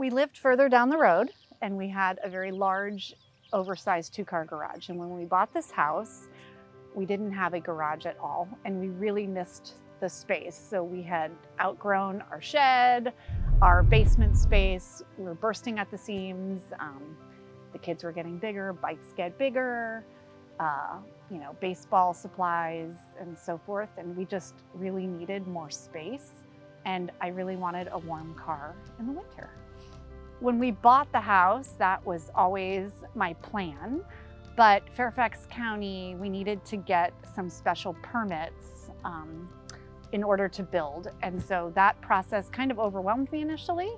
We lived further down the road and we had a very large, oversized 2-car garage. And when we bought this house, we didn't have a garage at all. And we really missed the space. So we had outgrown our shed, our basement space. We were bursting at the seams. The kids were getting bigger, bikes get bigger, baseball supplies and so forth. And we just really needed more space. And I really wanted a warm car in the winter. When we bought the house, that was always my plan. But Fairfax County, we needed to get some special permits in order to build. And so that process kind of overwhelmed me initially.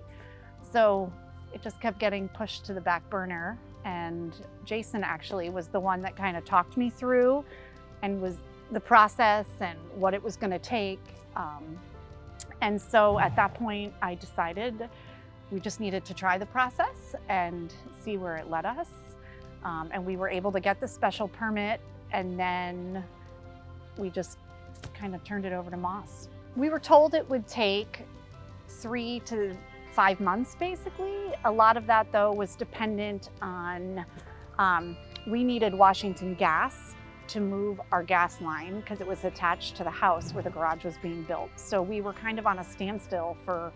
So it just kept getting pushed to the back burner. And Jason actually was the one that kind of talked me through and was the process and what it was going to take. And so at that point, I decided we just needed to try the process and see where it led us. And we were able to get the special permit, and then we just kind of turned it over to Moss. We were told it would take 3 to 5 months, basically. A lot of that, though, was dependent on, we needed Washington Gas to move our gas line because it was attached to the house where the garage was being built. So we were kind of on a standstill for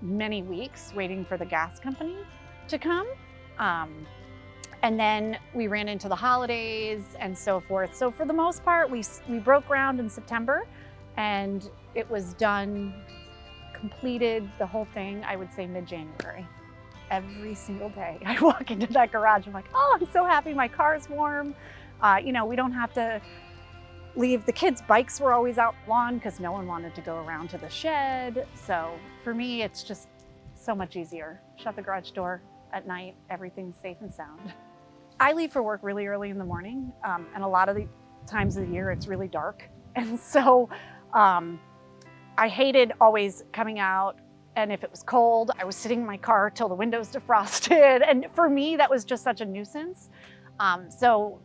many weeks waiting for the gas company to come. And then we ran into the holidays and so forth. So for the most part, we broke ground in September and it was done, completed the whole thing, I would say mid-January. Every single day I walk into that garage, I'm like, oh, I'm so happy my car is warm. We don't have to leave. The kids' bikes were always out lawn because no one wanted to go around to the shed. So for me, it's just so much easier. Shut the garage door at night, everything's safe and sound. I leave for work really early in the morning, and a lot of the times of the year it's really dark. And so I hated always coming out, and if it was cold, I was sitting in my car till the windows defrosted. And for me, that was just such a nuisance. So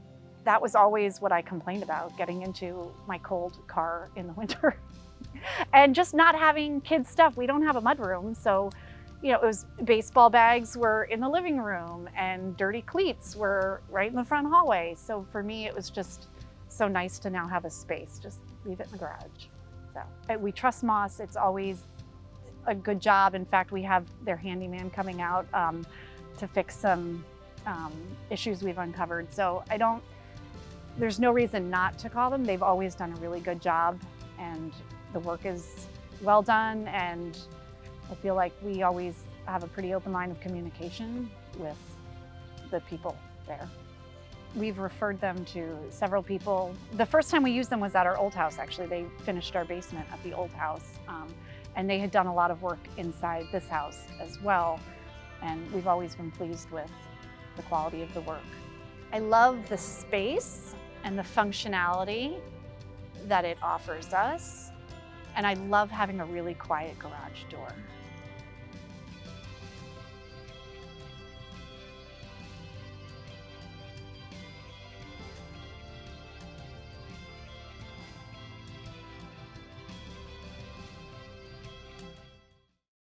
that was always what I complained about, getting into my cold car in the winter. And just not having kids' stuff. We don't have a mudroom, so it was baseball bags were in the living room and dirty cleats were right in the front hallway. So for me, it was just so nice to now have a space, just leave it in the garage. So we trust Moss, it's always a good job. In fact, we have their handyman coming out to fix some issues we've uncovered. So there's no reason not to call them. They've always done a really good job and the work is well done. And I feel like we always have a pretty open line of communication with the people there. We've referred them to several people. The first time we used them was at our old house, actually. They finished our basement at the old house. And they had done a lot of work inside this house as well. And we've always been pleased with the quality of the work. I love the space and the functionality that it offers us. And I love having a really quiet garage door.